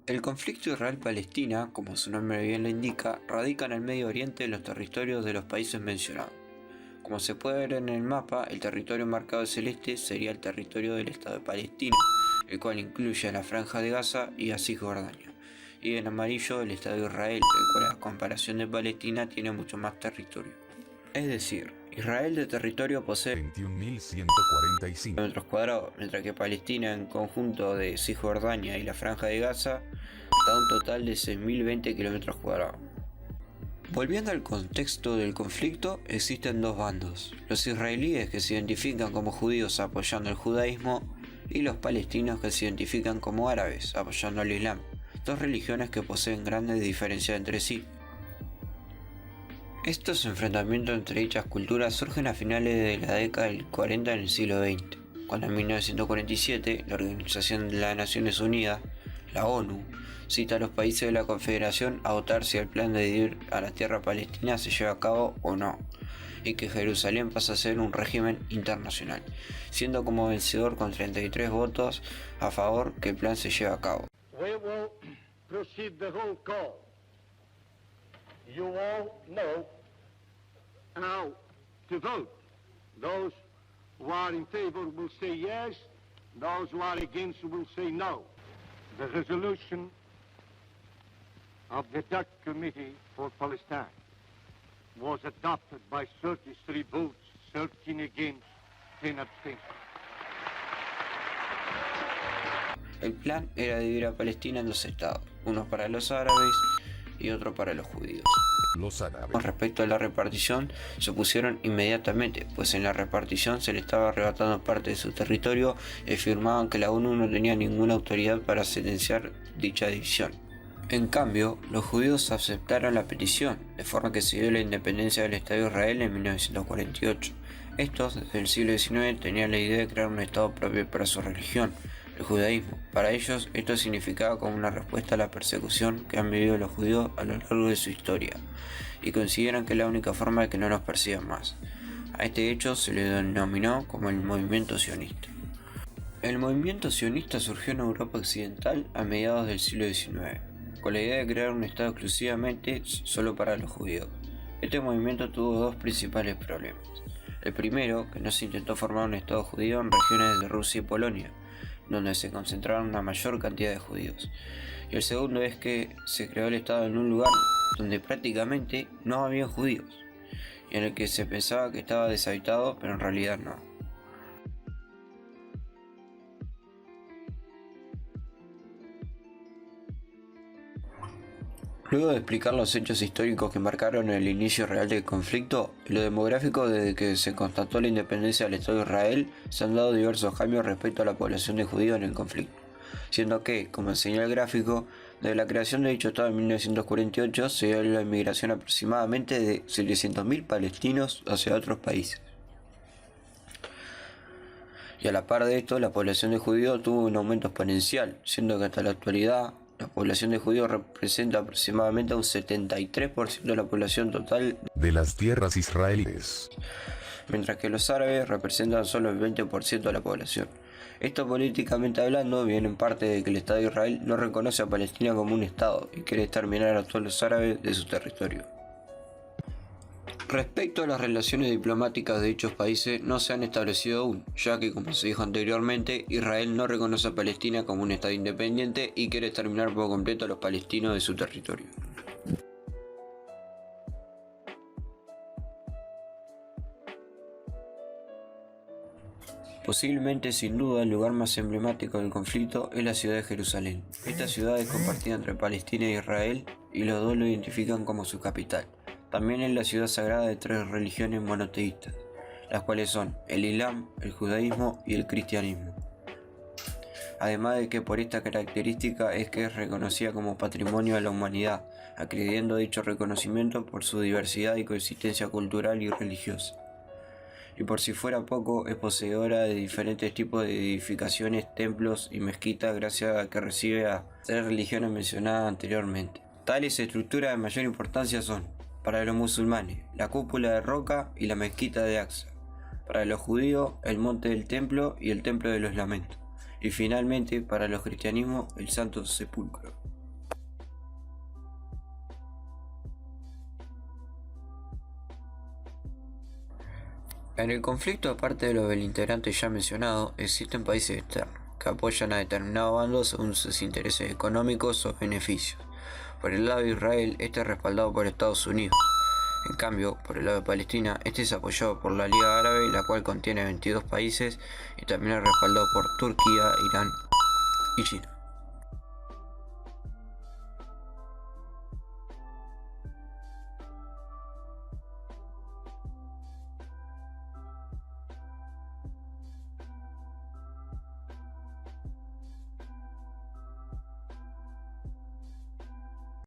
El conflicto Israel-Palestina, como su nombre bien lo indica, radica en el Medio Oriente en los territorios de los países mencionados. Como se puede ver en el mapa, el territorio marcado de celeste sería el territorio del Estado de Palestina, el cual incluye a la Franja de Gaza y a Cisjordania, y en amarillo el Estado de Israel, el cual a comparación de Palestina tiene mucho más territorio. Es decir, Israel de territorio posee 21.145 kilómetros cuadrados, mientras que Palestina en conjunto de Cisjordania y la Franja de Gaza da un total de 6.020 kilómetros cuadrados. Volviendo al contexto del conflicto, existen dos bandos: los israelíes, que se identifican como judíos apoyando el judaísmo, y los palestinos, que se identifican como árabes apoyando el islam, dos religiones que poseen grandes diferencias entre sí. Estos enfrentamientos entre dichas culturas surgen a finales de la década del 40 en el siglo XX, cuando en 1947 la Organización de las Naciones Unidas, la ONU, cita a los países de la Confederación a votar si el plan de dividir a la tierra palestina se lleva a cabo o no, y que Jerusalén pasa a ser un régimen internacional, siendo como vencedor con 33 votos a favor que el plan se lleve a cabo. We will proceed the roll call. You all know how to vote. Those who are in favor will say yes. Those who are against will say no. The resolution of the Dutch Committee for Palestine was adopted by 33 votes, 13 against, 10 abstentions. El plan era dividir a Palestina en dos estados, uno para los árabes y otro para los judíos. Los árabes. Con respecto a la repartición, se opusieron inmediatamente, pues en la repartición se le estaba arrebatando parte de su territorio y afirmaban que la ONU no tenía ninguna autoridad para sentenciar dicha división. En cambio, los judíos aceptaron la petición, de forma que se dio la independencia del Estado de Israel en 1948. Estos, desde el siglo XIX, tenían la idea de crear un Estado propio para su religión, el judaísmo. Para ellos, esto significaba como una respuesta a la persecución que han vivido los judíos a lo largo de su historia, y consideran que es la única forma de que no nos persigan más. A este hecho se le denominó como el movimiento sionista. El movimiento sionista surgió en Europa Occidental a mediados del siglo XIX, con la idea de crear un Estado exclusivamente solo para los judíos. Este movimiento tuvo dos principales problemas. El primero, que no se intentó formar un Estado judío en regiones de Rusia y Polonia, donde se concentraron una mayor cantidad de judíos. Y el segundo es que se creó el Estado en un lugar donde prácticamente no había judíos, y en el que se pensaba que estaba deshabitado, pero en realidad no. Luego de explicar los hechos históricos que marcaron el inicio real del conflicto, en lo demográfico, desde que se constató la independencia del Estado de Israel, se han dado diversos cambios respecto a la población de judíos en el conflicto, siendo que, como enseña el gráfico, desde la creación de dicho Estado en 1948 se dio la inmigración aproximadamente de 700.000 palestinos hacia otros países. Y a la par de esto, la población de judíos tuvo un aumento exponencial, siendo que hasta la actualidad la población de judíos representa aproximadamente un 73% de la población total de las tierras israelíes, mientras que los árabes representan solo el 20% de la población. Esto, políticamente hablando, viene en parte de que el Estado de Israel no reconoce a Palestina como un Estado y quiere exterminar a todos los árabes de su territorio. Respecto a las relaciones diplomáticas de dichos países, no se han establecido aún, ya que, como se dijo anteriormente, Israel no reconoce a Palestina como un Estado independiente y quiere exterminar por completo a los palestinos de su territorio. Posiblemente, sin duda, el lugar más emblemático del conflicto es la ciudad de Jerusalén. Esta ciudad es compartida entre Palestina e Israel y los dos lo identifican como su capital. También es la ciudad sagrada de tres religiones monoteístas, las cuales son el Islam, el judaísmo y el cristianismo. Además de que por esta característica es que es reconocida como patrimonio de la humanidad, accediendo a dicho reconocimiento por su diversidad y coexistencia cultural y religiosa. Y por si fuera poco, es poseedora de diferentes tipos de edificaciones, templos y mezquitas gracias a que recibe a tres religiones mencionadas anteriormente. Tales estructuras de mayor importancia son: para los musulmanes, la cúpula de roca y la mezquita de Aqsa; para los judíos, el monte del templo y el templo de los lamentos; y finalmente, para los cristianismos, el Santo Sepulcro. En el conflicto, aparte de los beligerantes ya mencionados, existen países externos, que apoyan a determinados bandos según sus intereses económicos o beneficios. Por el lado de Israel, este es respaldado por Estados Unidos. En cambio, por el lado de Palestina, este es apoyado por la Liga Árabe, la cual contiene 22 países, y también es respaldado por Turquía, Irán y China.